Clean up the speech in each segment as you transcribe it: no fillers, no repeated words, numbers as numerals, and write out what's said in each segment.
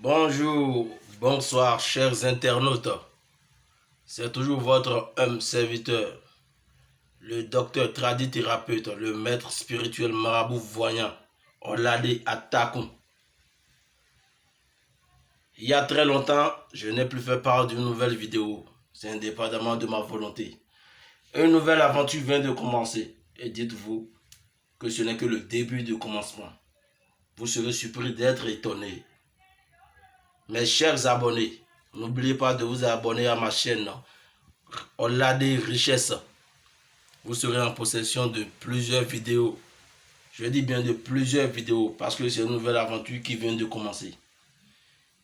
Bonjour, bonsoir chers internautes. C'est toujours votre homme serviteur, le docteur tradithérapeute, le maître spirituel marabout voyant, Olade Atakun. Il y a très longtemps, je n'ai plus fait part d'une nouvelle vidéo. C'est indépendamment de ma volonté. Une nouvelle aventure vient de commencer. Et dites-vous que ce n'est que le début du commencement. Vous serez surpris d'être étonné. Mes chers abonnés, n'oubliez pas de vous abonner à ma chaîne Olade Richesse. Vous serez en possession de plusieurs vidéos. Je dis bien de plusieurs vidéos parce que c'est une nouvelle aventure qui vient de commencer.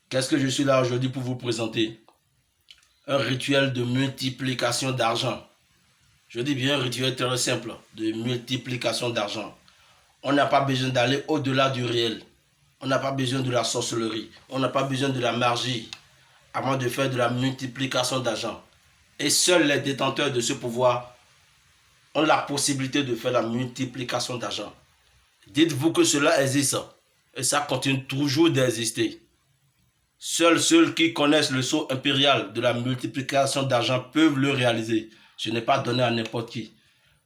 Qu'est-ce que je suis là aujourd'hui pour vous présenter? Un rituel de multiplication d'argent. Je dis bien un rituel très simple de multiplication d'argent. On n'a pas besoin d'aller au-delà du réel. On n'a pas besoin de la sorcellerie. On n'a pas besoin de la magie avant de faire de la multiplication d'argent. Et seuls les détenteurs de ce pouvoir ont la possibilité de faire la multiplication d'argent. Dites-vous que cela existe et ça continue toujours d'exister. Seuls ceux qui connaissent le sceau impérial de la multiplication d'argent peuvent le réaliser. Ce n'est pas donné à n'importe qui.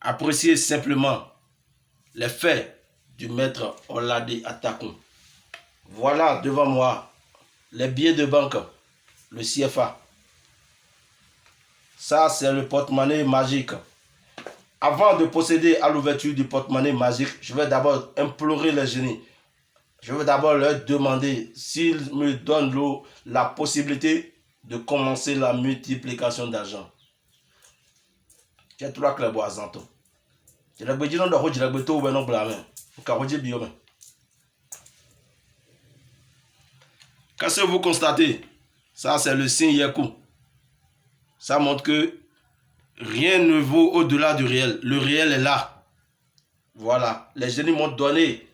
Appréciez simplement les faits du maître Olade Atakun. Voilà devant moi les billets de banque, le CFA. Ça, c'est le porte-monnaie magique. Avant de procéder à l'ouverture du porte-monnaie magique, je vais d'abord implorer les génies. Je vais d'abord leur demander s'ils me donnent la possibilité de commencer la multiplication d'argent. J'ai trois clés à Zanto. Qu'est-ce que vous constatez? Ça, c'est le signe Yaku. Ça montre que rien ne vaut au-delà du réel. Le réel est là. Voilà. Les génies m'ont donné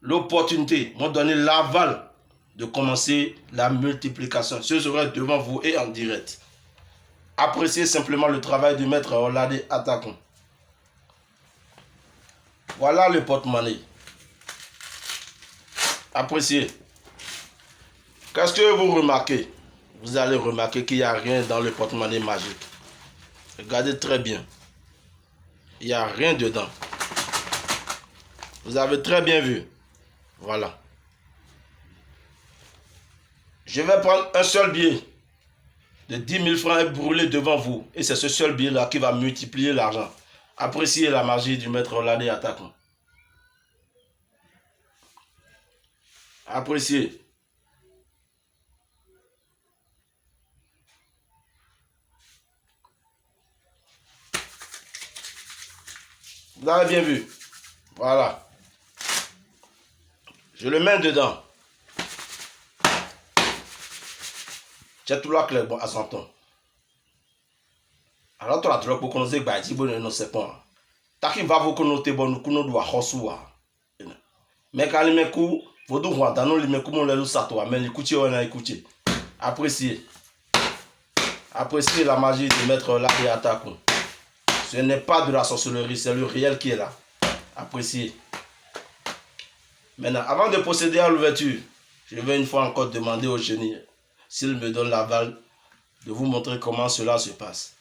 l'opportunité, m'ont donné l'aval de commencer la multiplication. Ce sera devant vous et en direct. Appréciez simplement le travail du maître Olade Atakun. Voilà le porte-monnaie. Appréciez. Qu'est-ce que vous remarquez? Vous allez remarquer qu'il n'y a rien dans le porte-monnaie magique. Regardez très bien. Il n'y a rien dedans. Vous avez très bien vu. Voilà. Je vais prendre un seul billet de 10 000 francs et brûler devant vous. Et c'est ce seul billet-là qui va multiplier l'argent. Appréciez la magie du maître Olade Atakun. Appréciez. Vous avez bien vu. Voilà. Je le mets dedans. J'ai tout là clair bon à son ton. Alors toi tu pour connaître bah tu bon non c'est pas. Taki va vous connaître bon nous connaître doit hosuwa. Mais quand les mecs vous donc voir dans les mecs comment les ça toi mais écoutez on a écouté. Appréciez. Appréciez la magie de maître Olade Atakun. Ce n'est pas de la sorcellerie, c'est le réel qui est là. Appréciez. Maintenant, avant de procéder à l'ouverture, je vais une fois encore demander au génie s'il me donne l'aval de vous montrer comment cela se passe.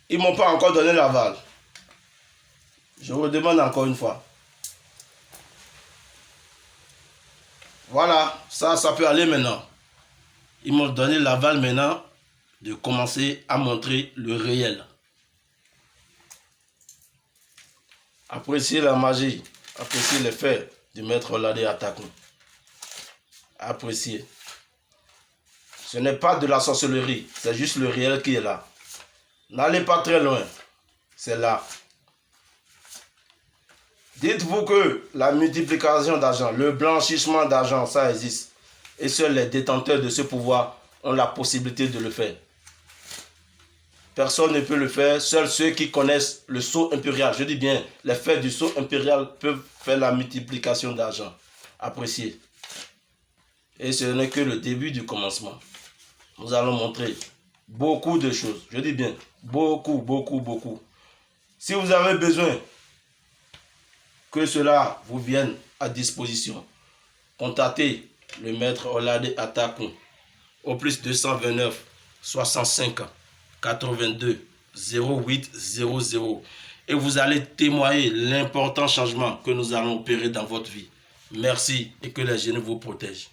Ils ne m'ont pas encore donné l'aval. Je vous demande encore une fois. Voilà, ça peut aller maintenant. Ils m'ont donné l'aval maintenant de commencer à montrer le réel. Appréciez la magie, appréciez les faits du maître Olade Atakun. Appréciez. Ce n'est pas de la sorcellerie, c'est juste le réel qui est là. N'allez pas très loin, c'est là. Dites-vous que la multiplication d'argent, le blanchissement d'argent, ça existe. Et seuls les détenteurs de ce pouvoir ont la possibilité de le faire. Personne ne peut le faire, seuls ceux qui connaissent le sceau impérial. Je dis bien, les faits du sceau impérial peuvent faire la multiplication d'argent. Appréciez. Et ce n'est que le début du commencement. nous allons montrer beaucoup de choses. Je dis bien, beaucoup. Si vous avez besoin que cela vous vienne à disposition, contactez le maître Olade Atakun au plus 229 65 82 08 00 et vous allez témoigner l'important changement que nous allons opérer dans votre vie. Merci et que les génies vous protègent.